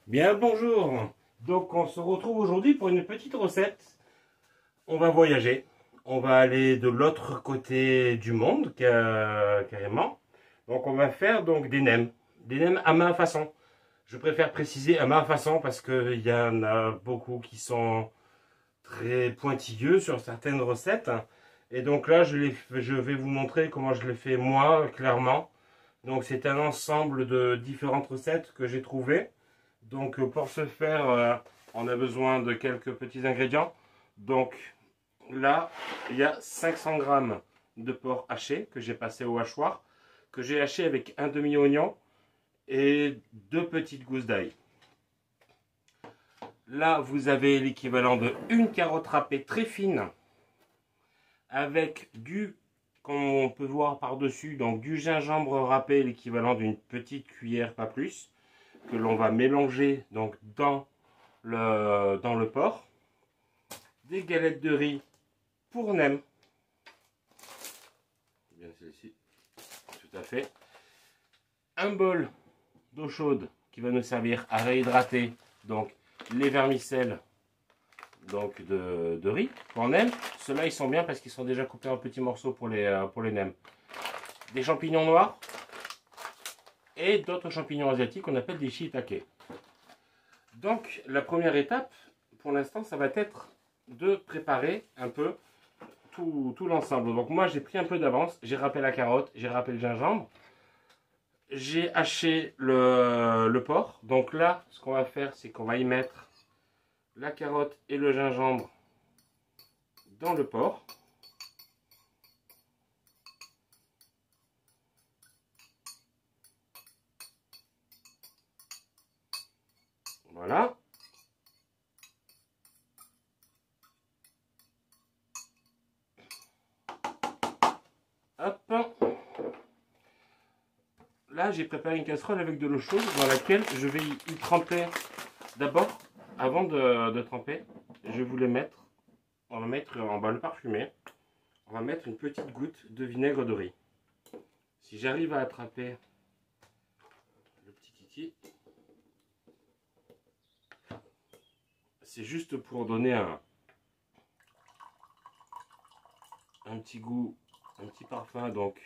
Bien, bonjour. Donc, on se retrouve aujourd'hui pour une petite recette. On va voyager. On va aller de l'autre côté du monde, carrément. Donc, on va faire donc des nems à ma façon. Je préfère préciser à ma façon parce qu'il y en a beaucoup qui sont très pointilleux sur certaines recettes. Et donc là, je vais vous montrer comment je les fais moi, clairement. Donc, c'est un ensemble de différentes recettes que j'ai trouvées. Donc pour ce faire, on a besoin de quelques petits ingrédients. Donc là, il y a 500 grammes de porc haché que j'ai passé au hachoir, que j'ai haché avec un demi-oignon et deux petites gousses d'ail. Là, vous avez l'équivalent de une carotte râpée très fine avec comme on peut voir par-dessus, donc du gingembre râpé, l'équivalent d'une petite cuillère, pas plus, que l'on va mélanger donc dans le porc, des galettes de riz pour nem, bien celle-ci, tout à fait, un bol d'eau chaude qui va nous servir à réhydrater donc les vermicelles donc de riz pour nem. Ceux-là ils sont bien parce qu'ils sont déjà coupés en petits morceaux pour les nems. Des champignons noirs et d'autres champignons asiatiques qu'on appelle des shiitake. Donc la première étape pour l'instant ça va être de préparer un peu tout l'ensemble. Donc moi j'ai pris un peu d'avance, j'ai râpé la carotte, j'ai râpé le gingembre, j'ai haché le porc. Donc là ce qu'on va faire c'est qu'on va y mettre la carotte et le gingembre dans le porc. Voilà. Hop. Là, j'ai préparé une casserole avec de l'eau chaude dans laquelle je vais y tremper. D'abord, avant de tremper, je voulais mettre, on va mettre, on va le parfumer, on va mettre une petite goutte de vinaigre de riz. Si j'arrive à attraper le petit kiki, c'est juste pour donner un petit goût, un petit parfum donc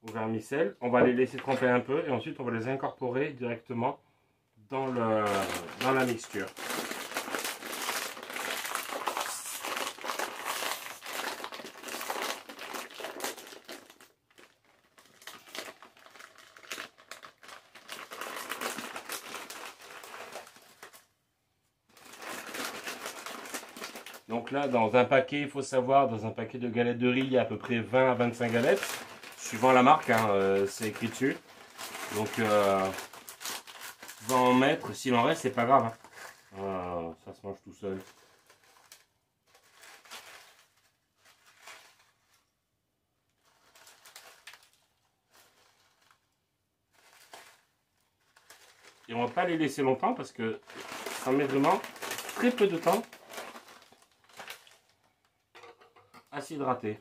au vermicelle. On va les laisser tremper un peu et ensuite on va les incorporer directement dans la mixture. Donc là, dans un paquet, il faut savoir, dans un paquet de galettes de riz, il y a à peu près 20 à 25 galettes, suivant la marque, hein, c'est écrit dessus. Donc, va en mettre, s'il en reste, c'est pas grave. Hein. Ça se mange tout seul. Et on va pas les laisser longtemps parce que ça met vraiment très peu de temps à s'hydrater.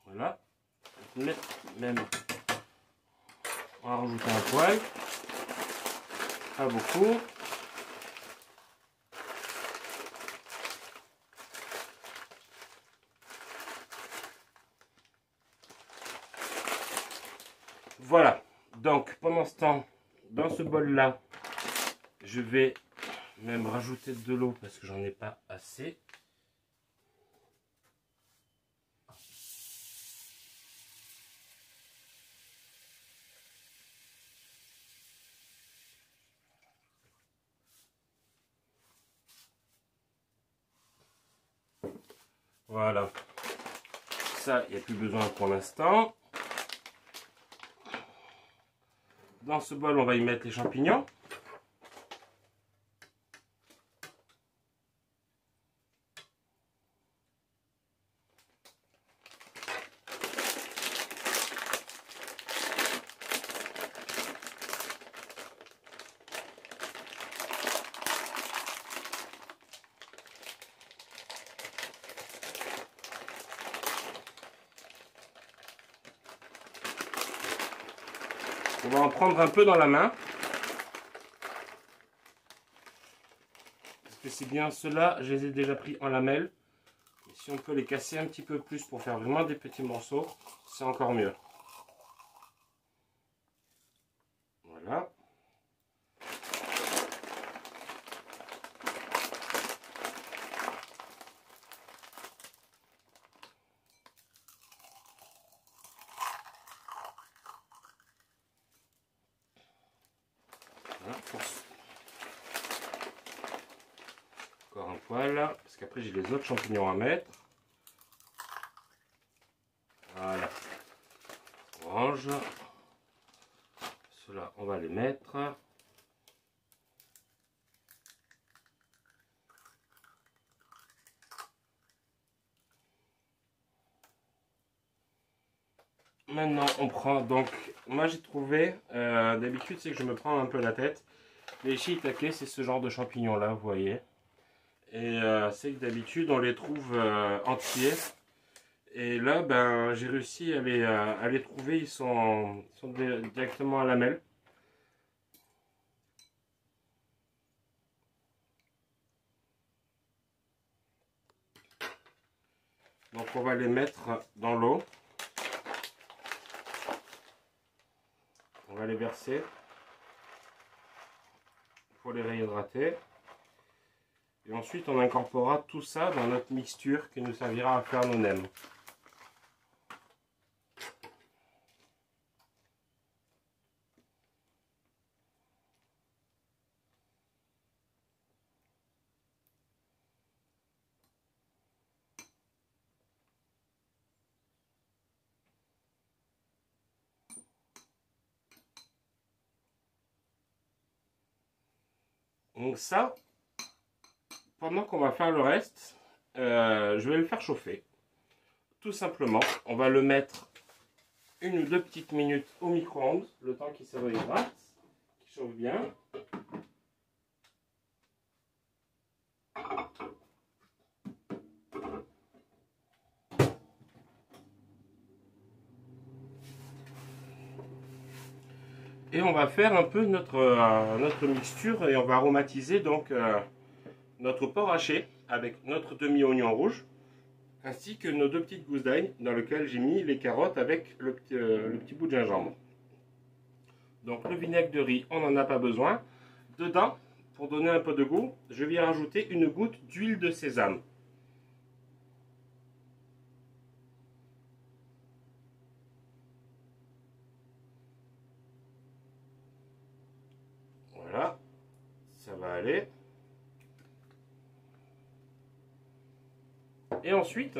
Voilà. Même, on va rajouter un poil. Pas beaucoup. Voilà. Donc, pendant ce temps, dans ce bol-là, je vais même rajouter de l'eau parce que j'en ai pas assez. Voilà. Ça, il n'y a plus besoin pour l'instant. Dans ce bol, on va y mettre les champignons. On va en prendre un peu dans la main. Parce que c'est bien ceux-là, je les ai déjà pris en lamelles. Et si on peut les casser un petit peu plus pour faire vraiment des petits morceaux, c'est encore mieux. Voilà. Voilà, encore un poil, parce qu'après j'ai les autres champignons à mettre. Voilà. Orange. Ceux-là, on va les mettre. Maintenant, on prend donc, moi j'ai trouvé, d'habitude c'est que je me prends un peu la tête. Les shiitake, c'est ce genre de champignons là, vous voyez. Et c'est que d'habitude on les trouve entiers. Et là, ben, j'ai réussi à les trouver, ils sont directement à lamelles. Donc on va les mettre dans l'eau. On va les verser pour les réhydrater. Et ensuite on incorporera tout ça dans notre mixture qui nous servira à faire nos nems. Donc ça, pendant qu'on va faire le reste, je vais le faire chauffer. Tout simplement, on va le mettre 1 ou 2 petites minutes au micro-ondes, le temps qu'il se réhydrate, qu'il chauffe bien. Et on va faire un peu notre mixture et on va aromatiser donc notre porc haché avec notre demi-oignon rouge ainsi que nos 2 petites gousses d'ail dans lesquelles j'ai mis les carottes avec le petit bout de gingembre. Donc le vinaigre de riz, on n'en a pas besoin. Dedans, pour donner un peu de goût, je vais rajouter une goutte d'huile de sésame. Voilà, ça va aller. Et ensuite,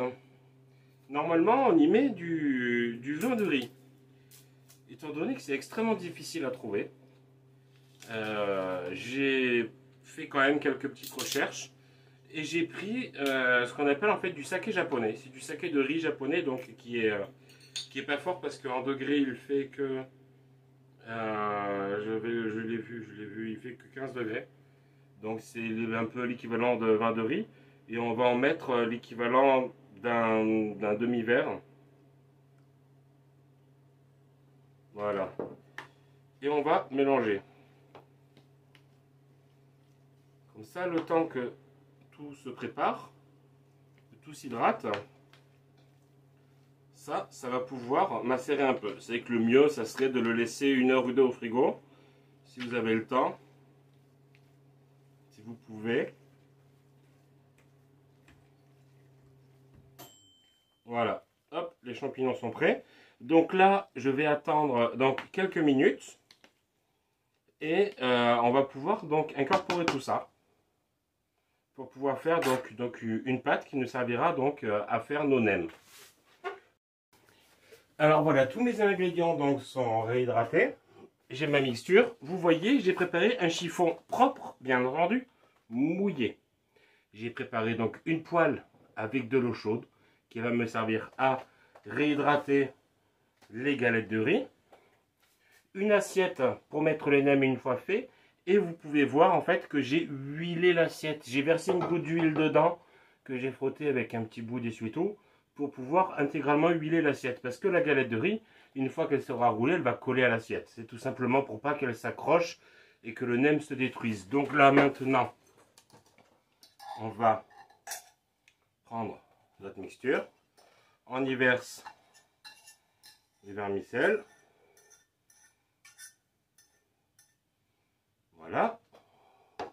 normalement, on y met du vin de riz. Étant donné que c'est extrêmement difficile à trouver, j'ai fait quand même quelques petites recherches et j'ai pris ce qu'on appelle en fait du saké japonais. C'est du saké de riz japonais, donc qui est pas fort parce qu'en degré il fait que je l'ai vu, il fait que 15 degrés. Donc c'est un peu l'équivalent de vin de riz. Et on va en mettre l'équivalent d'un demi-verre. Voilà. Et on va mélanger. Comme ça, le temps que tout se prépare, que tout s'hydrate, ça va pouvoir macérer un peu. C'est que le mieux, ça serait de le laisser 1 heure ou 2 au frigo, si vous avez le temps, si vous pouvez. Voilà, hop, les champignons sont prêts. Donc là, je vais attendre donc quelques minutes et on va pouvoir donc incorporer tout ça pour pouvoir faire donc une pâte qui nous servira donc à faire nos nems. Alors voilà, tous mes ingrédients donc sont réhydratés. J'ai ma mixture. Vous voyez, j'ai préparé un chiffon propre, bien entendu, mouillé. J'ai préparé donc une poêle avec de l'eau chaude qui va me servir à réhydrater les galettes de riz. Une assiette pour mettre les nems une fois fait. Et vous pouvez voir en fait que j'ai huilé l'assiette. J'ai versé une goutte d'huile dedans que j'ai frotté avec un petit bout d'essuie-tout pour pouvoir intégralement huiler l'assiette. Parce que la galette de riz, Une fois qu'elle sera roulée, elle va coller à l'assiette. C'est tout simplement pour pas qu'elle s'accroche et que le nem se détruise. Donc là maintenant, on va prendre notre mixture. On y verse les vermicelles. Voilà. Les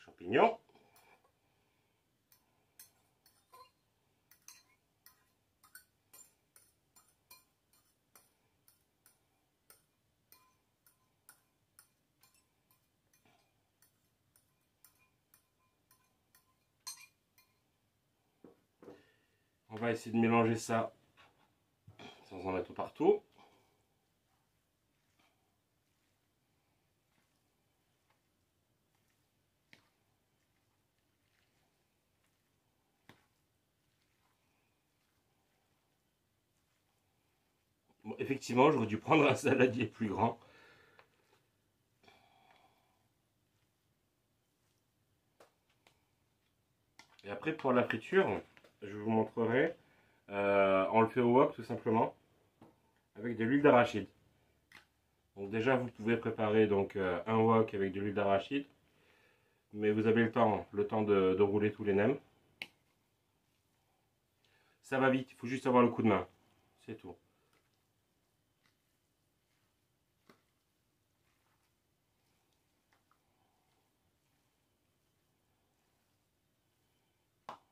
champignons. On va essayer de mélanger ça sans en mettre partout. Bon, effectivement, j'aurais dû prendre un saladier plus grand. Et après, pour la friture, je vous montrerai. On le fait au wok tout simplement, avec de l'huile d'arachide. Donc déjà, vous pouvez préparer donc un wok avec de l'huile d'arachide, mais vous avez le temps de rouler tous les nems. Ça va vite, il faut juste avoir le coup de main, c'est tout.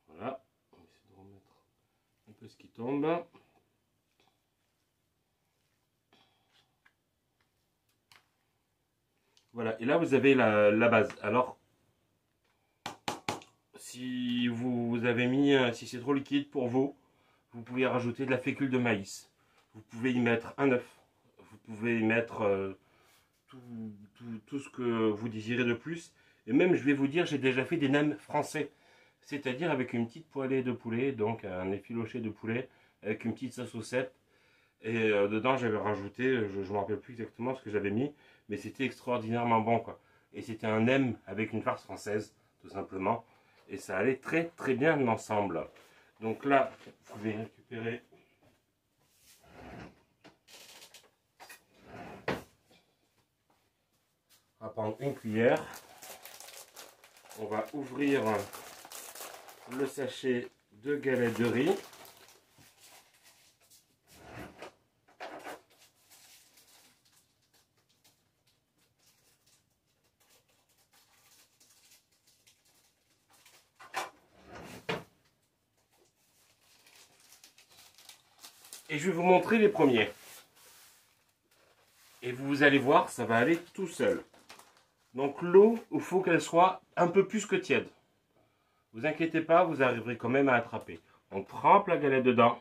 Voilà, on va essayer de remettre un peu ce qui tombe. Voilà, et là vous avez la base. Alors, si vous avez mis, si c'est trop liquide pour vous, vous pouvez rajouter de la fécule de maïs. Vous pouvez y mettre un œuf. Vous pouvez y mettre tout ce que vous désirez de plus. Et même, je vais vous dire, j'ai déjà fait des nems français. C'est-à-dire avec une petite poêlée de poulet, donc un effiloché de poulet, avec une petite sauce au cèpe. Et dedans, j'avais rajouté, je ne me rappelle plus exactement ce que j'avais mis, mais c'était extraordinairement bon, quoi. Et c'était un nem avec une farce française, tout simplement. Et ça allait très très bien ensemble. Donc là, vous pouvez récupérer. On va prendre une cuillère. On va ouvrir le sachet de galettes de riz. Et je vais vous montrer les premiers. Et vous allez voir, ça va aller tout seul. Donc l'eau, il faut qu'elle soit un peu plus que tiède. Vous inquiétez pas, vous arriverez quand même à attraper. On trempe la galette dedans.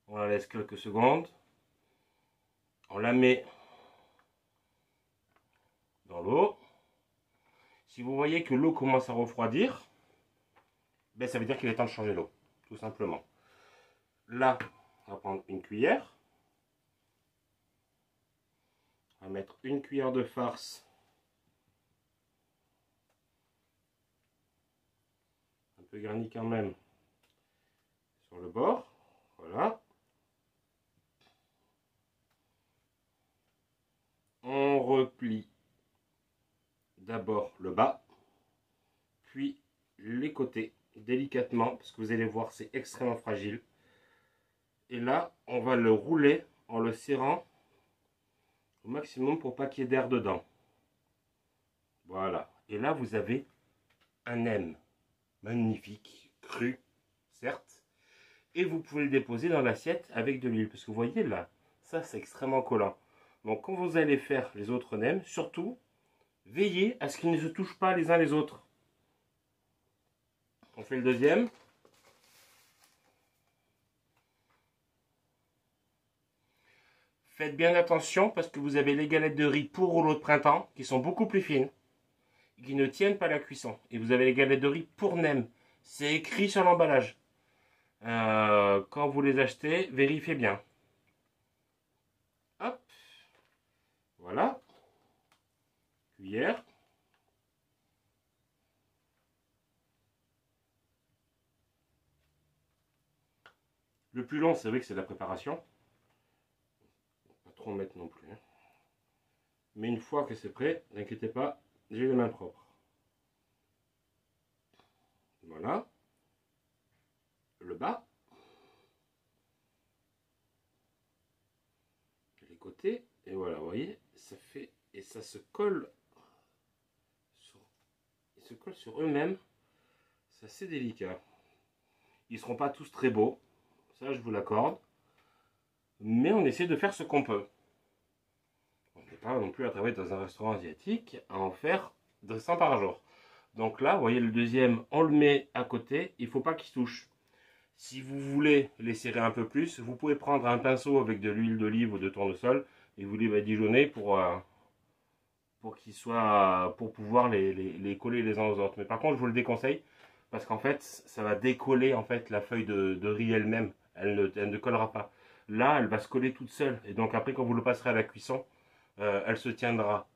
On la laisse quelques secondes. On la met dans l'eau. Si vous voyez que l'eau commence à refroidir, ben ça veut dire qu'il est temps de changer l'eau, tout simplement. Là, on va prendre une cuillère. On va mettre une cuillère de farce. Un peu garni quand même sur le bord. Voilà. On replie d'abord le bas, puis les côtés délicatement, parce que vous allez voir, c'est extrêmement fragile. Et là, on va le rouler en le serrant au maximum pour pas qu'il y ait d'air dedans. Voilà. Et là, vous avez un nem magnifique, cru, certes. Et vous pouvez le déposer dans l'assiette avec de l'huile. Parce que vous voyez là, ça c'est extrêmement collant. Donc quand vous allez faire les autres nems, surtout, veillez à ce qu'ils ne se touchent pas les uns les autres. On fait le deuxième. Faites bien attention parce que vous avez les galettes de riz pour rouleau de printemps qui sont beaucoup plus fines, qui ne tiennent pas la cuisson. Et vous avez les galettes de riz pour nem. C'est écrit sur l'emballage. Quand vous les achetez, vérifiez bien. Hop. Voilà. Cuillère. Le plus long, c'est vrai que c'est la préparation. Pas trop en mettre non plus. Hein. Mais une fois que c'est prêt, n'inquiétez pas, j'ai les mains propres. Voilà. Le bas. Les côtés. Et voilà, vous voyez, ça fait... Et ça se colle sur, ils se collent sur eux-mêmes. C'est assez délicat. Ils ne seront pas tous très beaux. Ça, je vous l'accorde. Mais on essaie de faire ce qu'on peut. On n'est pas non plus à travailler dans un restaurant asiatique à en faire 200 par jour. Donc là, vous voyez le deuxième, on le met à côté. Il ne faut pas qu'il se touche. Si vous voulez les serrer un peu plus, vous pouvez prendre un pinceau avec de l'huile d'olive ou de tournesol et vous les badigeonnez pour qu'ils soient, pour pouvoir les coller les uns aux autres. Mais par contre, je vous le déconseille parce qu'en fait, ça va décoller en fait la feuille de riz elle-même. Elle ne collera pas. Là, elle va se coller toute seule. Et donc après, quand vous le passerez à la cuisson, elle se tiendra.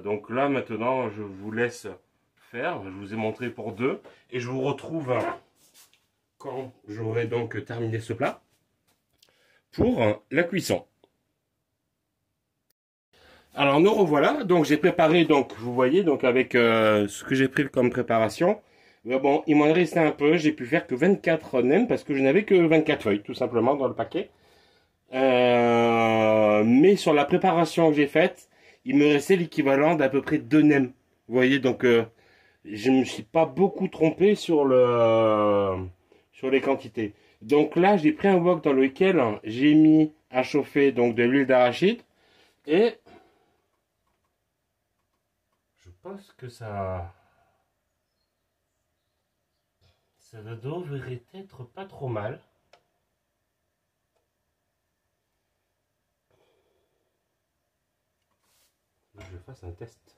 Donc là, maintenant, je vous laisse faire. Je vous ai montré pour deux. Et je vous retrouve quand j'aurai donc terminé ce plat pour la cuisson. Alors nous revoilà, donc j'ai préparé, donc vous voyez, donc avec ce que j'ai pris comme préparation. Mais bon, il m'en restait un peu, j'ai pu faire que 24 nems parce que je n'avais que 24 feuilles tout simplement dans le paquet. Mais sur la préparation que j'ai faite, il me restait l'équivalent d'à peu près 2 nems. Vous voyez, donc je ne me suis pas beaucoup trompé sur les quantités. Donc là, j'ai pris un wok dans lequel j'ai mis à chauffer donc de l'huile d'arachide et je pense que ça devrait être pas trop mal. Je fasse un test.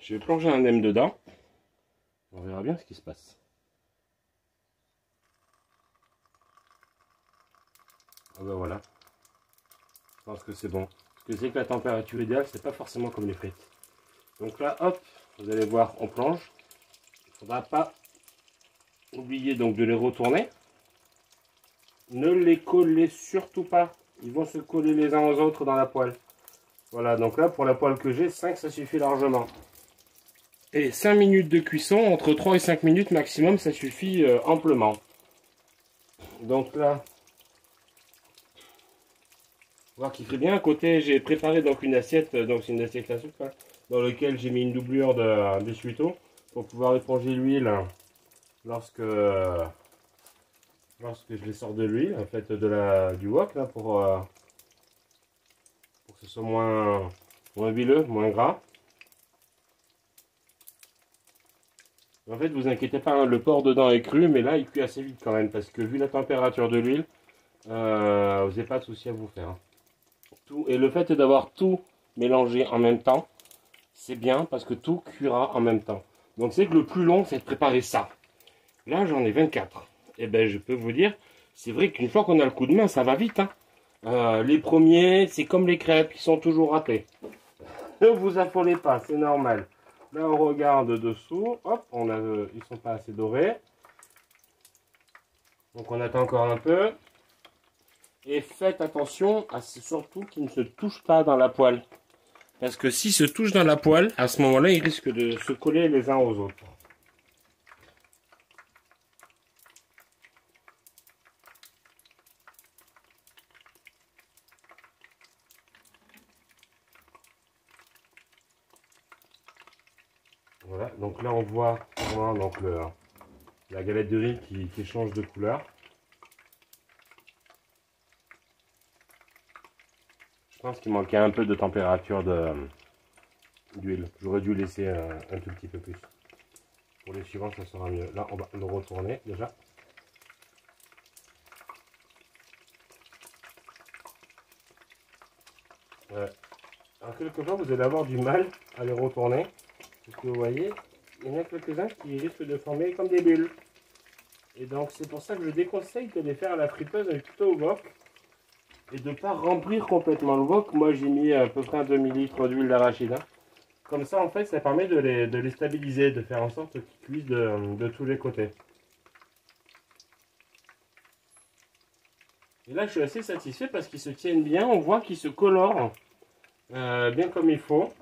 Je vais plonger un nem dedans. On verra bien ce qui se passe. Ah ben voilà. Je pense que c'est bon. Ce que c'est que la température idéale, c'est pas forcément comme les frites. Donc là, hop, vous allez voir, on plonge. Il ne faudra pas oublier donc de les retourner. Ne les collez surtout pas. Ils vont se coller les uns aux autres dans la poêle. Voilà, donc là, pour la poêle que j'ai, 5, ça suffit largement. Et 5 minutes de cuisson, entre 3 et 5 minutes maximum, ça suffit amplement. Donc là, voir qu'il fait bien. À côté, j'ai préparé donc une assiette, donc c'est une assiette à soupe, hein, dans laquelle j'ai mis une doublure d'essuie-tout pour pouvoir éponger l'huile lorsque je les sors de l'huile, en fait, du wok, là, pour que ce soit moins huileux, moins gras. En fait, vous inquiétez pas, hein, le porc dedans est cru, mais là, il cuit assez vite quand même, parce que vu la température de l'huile, vous n'avez pas de souci à vous faire. Hein. Et le fait d'avoir tout mélangé en même temps, c'est bien, parce que tout cuira en même temps. Donc, c'est que le plus long, c'est de préparer ça. Là, j'en ai 24. Et ben, je peux vous dire, c'est vrai qu'une fois qu'on a le coup de main, ça va vite. Hein. Les premiers, c'est comme les crêpes, ils sont toujours ratés. Ne vous affolez pas, c'est normal. Là, on regarde dessous. Hop, ils sont pas assez dorés. Donc, on attend encore un peu. Et faites attention à surtout qu'ils ne se touchent pas dans la poêle. Parce que s'ils se touchent dans la poêle, à ce moment-là, ils risquent de se coller les uns aux autres. Voilà, donc là on voit donc la galette de riz qui change de couleur. Je pense qu'il manquait un peu de température d'huile. J'aurais dû laisser un tout petit peu plus. Pour les suivants, ça sera mieux. Là, on va le retourner déjà. Alors quelquefois, vous allez avoir du mal à les retourner. Parce que vous voyez, il y en a quelques-uns qui risquent de former comme des bulles. Et donc, c'est pour ça que je déconseille de les faire à la friteuse, mais plutôt au wok. et de ne pas remplir complètement le wok. Moi j'ai mis à peu près un demi-litre d'huile d'arachide. Hein. Comme ça en fait ça permet de les stabiliser, de faire en sorte qu'ils cuisent de tous les côtés. Et là je suis assez satisfait parce qu'ils se tiennent bien, on voit qu'ils se colorent bien comme il faut.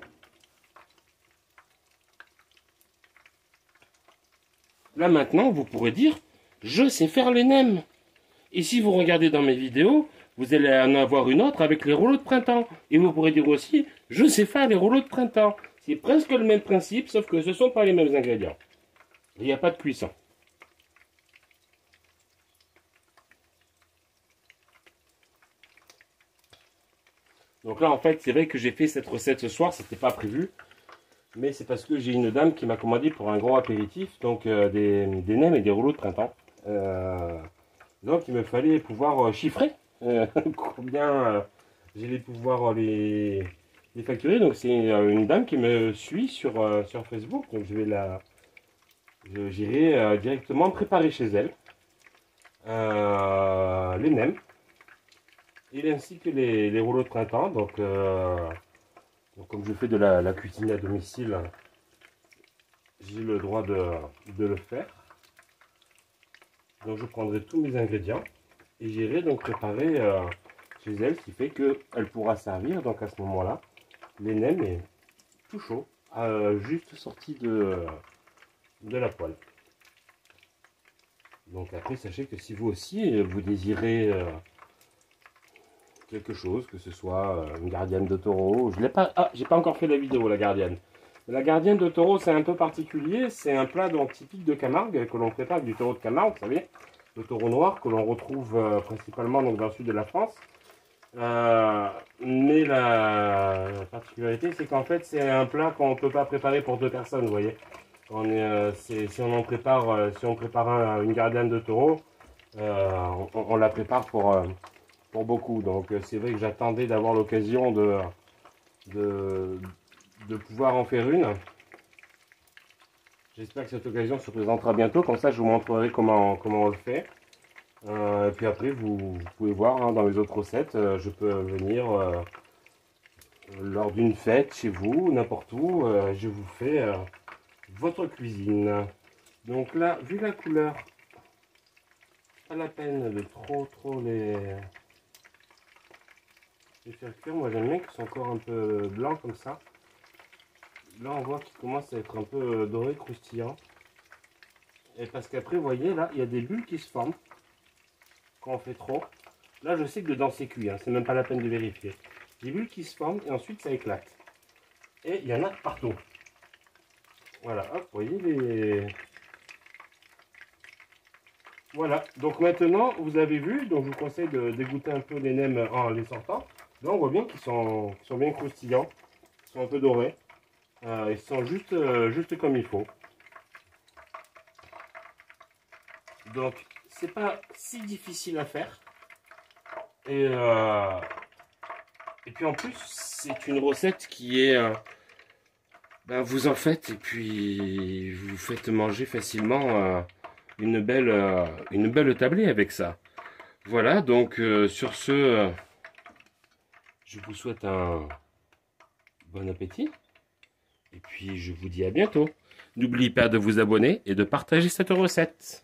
Là maintenant vous pourrez dire, je sais faire les nems. Et si vous regardez dans mes vidéos, vous allez en avoir une autre avec les rouleaux de printemps. Et vous pourrez dire aussi, je sais faire les rouleaux de printemps. C'est presque le même principe, sauf que ce ne sont pas les mêmes ingrédients. Il n'y a pas de cuisson. Donc là, en fait, c'est vrai que j'ai fait cette recette ce soir, c'était pas prévu. Mais c'est parce que j'ai une dame qui m'a commandé pour un gros apéritif, donc des nems et des rouleaux de printemps. Donc il me fallait pouvoir chiffrer combien j'allais pouvoir les facturer. Donc c'est une dame qui me suit sur Facebook. Donc j'irai directement préparer chez elle les nems et ainsi que les rouleaux de printemps. Donc comme je fais de la cuisine à domicile, j'ai le droit de le faire. Donc je prendrai tous mes ingrédients et j'irai donc préparer chez elle, ce qui fait qu'elle pourra servir donc à ce moment-là les nems et tout chaud, juste sorti de la poêle. Donc après sachez que si vous aussi vous désirez quelque chose, que ce soit une gardienne de taureau, je l'ai pas, j'ai pas encore fait la vidéo la gardienne. La gardienne de taureau, c'est un peu particulier. C'est un plat donc typique de Camargue que l'on prépare avec du taureau de Camargue, vous savez, le taureau noir que l'on retrouve principalement donc, dans le sud de la France. Mais la particularité, c'est qu'en fait, c'est un plat qu'on ne peut pas préparer pour deux personnes, vous voyez. Si on prépare une gardienne de taureau, on la prépare pour beaucoup. Donc c'est vrai que j'attendais d'avoir l'occasion de pouvoir en faire une. J'espère que cette occasion se présentera bientôt, comme ça je vous montrerai comment on le fait. Et puis après vous pouvez voir hein, dans les autres recettes, je peux venir lors d'une fête chez vous, n'importe où, je vous fais votre cuisine. Donc là, vu la couleur, pas la peine de trop les faire cuire. Moi j'aime bien qu'ils soient encore un peu blancs comme ça. Là on voit qu'il commence à être un peu doré, croustillant. Et parce qu'après vous voyez là il y a des bulles qui se forment quand on fait trop. Là je sais que dedans c'est cuit, hein, c'est même pas la peine de vérifier. Des bulles qui se forment et ensuite ça éclate. Et il y en a partout. Voilà, hop, vous voyez les... Voilà, donc maintenant vous avez vu, donc je vous conseille de dégoûter un peu les nems en les sortant. Là on voit bien qu'ils sont bien croustillants, ils sont un peu dorés. Ils sont juste comme il faut. Donc c'est pas si difficile à faire. Et puis en plus c'est une recette qui est vous en faites et puis vous faites manger facilement une belle tablée avec ça. Voilà, donc sur ce je vous souhaite un bon appétit. Et puis je vous dis à bientôt. N'oubliez pas de vous abonner et de partager cette recette.